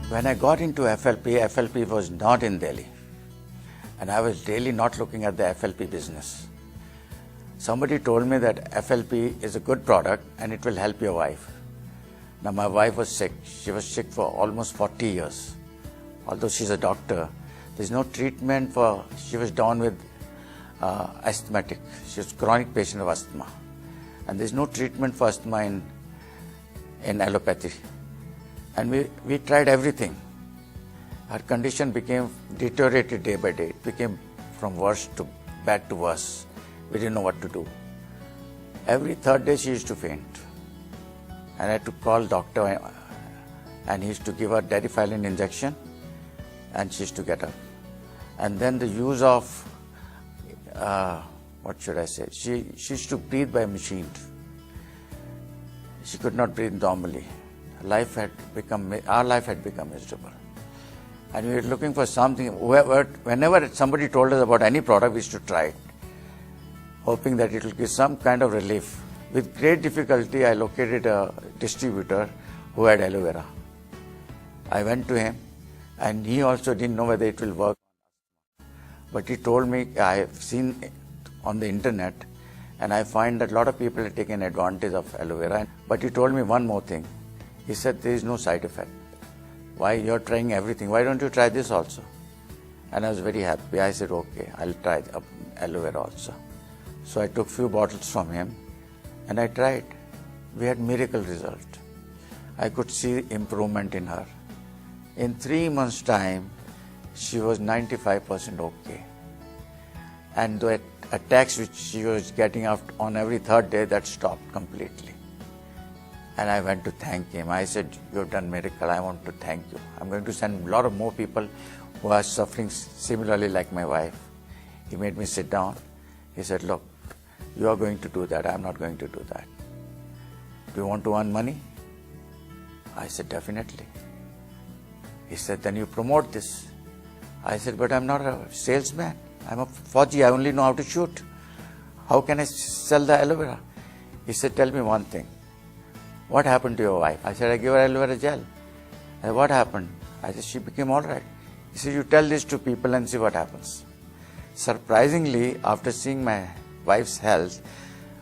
When I got into FLP was not in Delhi. And I was really not looking at the FLP business. Somebody told me that FLP is a good product and it will help your wife. Now my wife was sick. She was sick for almost 40 years. Although she's a doctor, there's no treatment for, she was down with asthmatic. She was a chronic patient of asthma. And there's no treatment for asthma in allopathy. And we tried everything. Her condition became deteriorated day by day. It became from worse to bad to worse. We didn't know what to do. Every third day she used to faint. And I had to call doctor and he used to give her Darifylline injection and she used to get up. And then the use of, what should I say, she used to breathe by machine. She could not breathe normally. Our life had become miserable. And we were looking for something. Whenever somebody told us about any product, we used to try it, hoping that it will give some kind of relief. With great difficulty, I located a distributor who had aloe vera. I went to him, and he also didn't know whether it will work. But he told me, I have seen it on the internet, and I find that a lot of people are taking advantage of aloe vera. But he told me one more thing. He said, there is no side effect. Why you're trying everything? Why don't you try this also? And I was very happy. I said, okay, I'll try aloe vera also. So I took few bottles from him and I tried. We had miracle result. I could see improvement in her. In 3 months' time, she was 95% okay. And the attacks which she was getting on every third day, that stopped completely. And I went to thank him. I said, you've done miracle. I want to thank you. I'm going to send a lot of more people who are suffering similarly like my wife. He made me sit down. He said, look, you are going to do that. I'm not going to do that. Do you want to earn money? I said, definitely. He said, then you promote this. I said, but I'm not a salesman. I'm a Fauji. I only know how to shoot. How can I sell the aloe vera? He said, tell me one thing. What happened to your wife? I said, I gave her aloe vera gel. I said, what happened? I said, she became all right. He said, you tell this to people and see what happens. Surprisingly, after seeing my wife's health,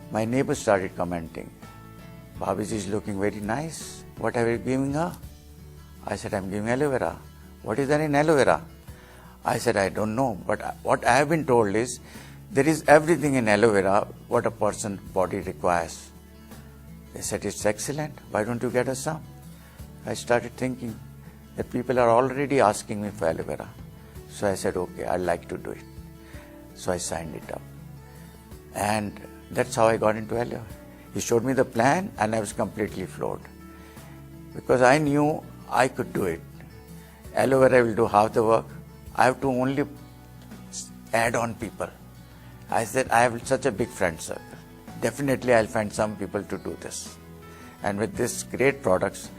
my neighbors started commenting, Bhabiji is looking very nice. What are you giving her? I said, I'm giving aloe vera. What is there in aloe vera? I said, I don't know. But what I have been told is, there is everything in aloe vera what a person's body requires. They said, it's excellent. Why don't you get us some? I started thinking that people are already asking me for aloe vera. So I said, okay, I'd like to do it. So I signed it up. And that's how I got into aloe. He showed me the plan and I was completely floored. Because I knew I could do it. Aloe vera will do half the work. I have to only add on people. I said, I have such a big friend circle. Definitely I'll find some people to do this. And with this great products,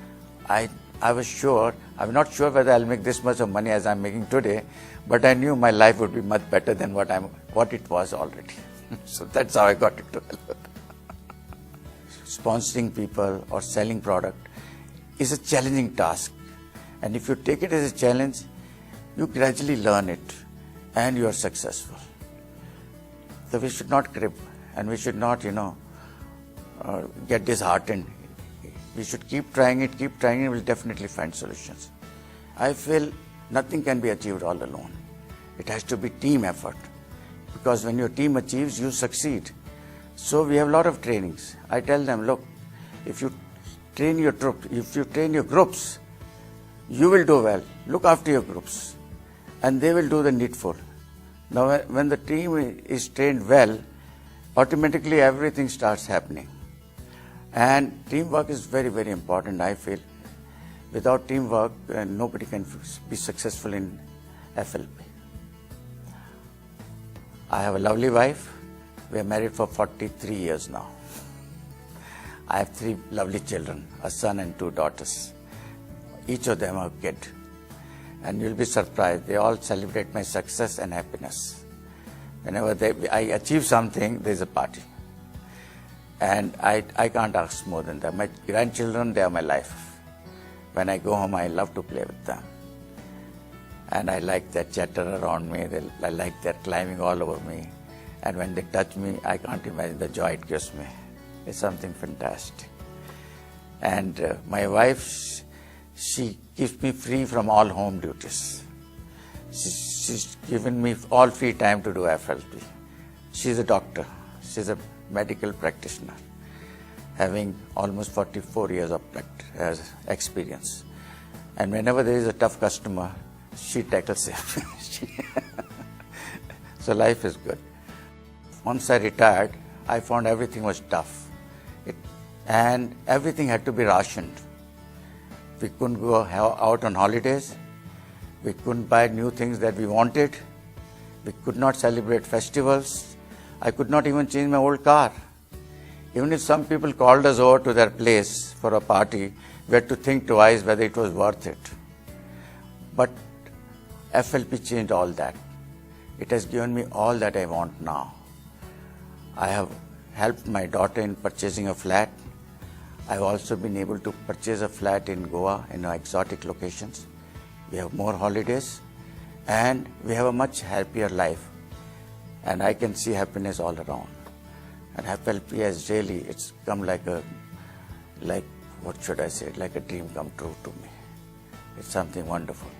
I was sure, I'm not sure whether I'll make this much of money as I'm making today, but I knew my life would be much better than what it was already. So that's how I got into it. Sponsoring people or selling product is a challenging task. And if you take it as a challenge, you gradually learn it and you are successful. So we should not crib. And we should not, get disheartened. We should keep trying it, we'll definitely find solutions. I feel nothing can be achieved all alone. It has to be team effort. Because when your team achieves, you succeed. So we have a lot of trainings. I tell them, look, if you train your troops, if you train your groups, you will do well. Look after your groups. And they will do the needful. Now, when the team is trained well, automatically everything starts happening. And teamwork is very, very important, I feel. Without teamwork, nobody can be successful in FLP. I have a lovely wife. We are married for 43 years now. I have 3 lovely children, a son and 2 daughters. Each of them are a kid. And you'll be surprised, they all celebrate my success and happiness. Whenever I achieve something, there's a party. And I can't ask more than that. My grandchildren, they are my life. When I go home, I love to play with them. And I like their chatter around me. I like their climbing all over me. And when they touch me, I can't imagine the joy it gives me. It's something fantastic. And my wife, she keeps me free from all home duties. She's given me all free time to do FLP. She's a doctor. She's a medical practitioner, having almost 44 years of experience. And whenever there is a tough customer, she tackles it. So life is good. Once I retired, I found everything was tough. And everything had to be rationed. We couldn't go out on holidays. We couldn't buy new things that we wanted. We could not celebrate festivals. I could not even change my old car. Even if some people called us over to their place for a party, we had to think twice whether it was worth it. But FLP changed all that. It has given me all that I want now. I have helped my daughter in purchasing a flat. I've also been able to purchase a flat in Goa in exotic locations. We have more holidays and we have a much happier life. And I can see happiness all around. And FLP has really, it's come like what should I say, like a dream come true to me. It's something wonderful.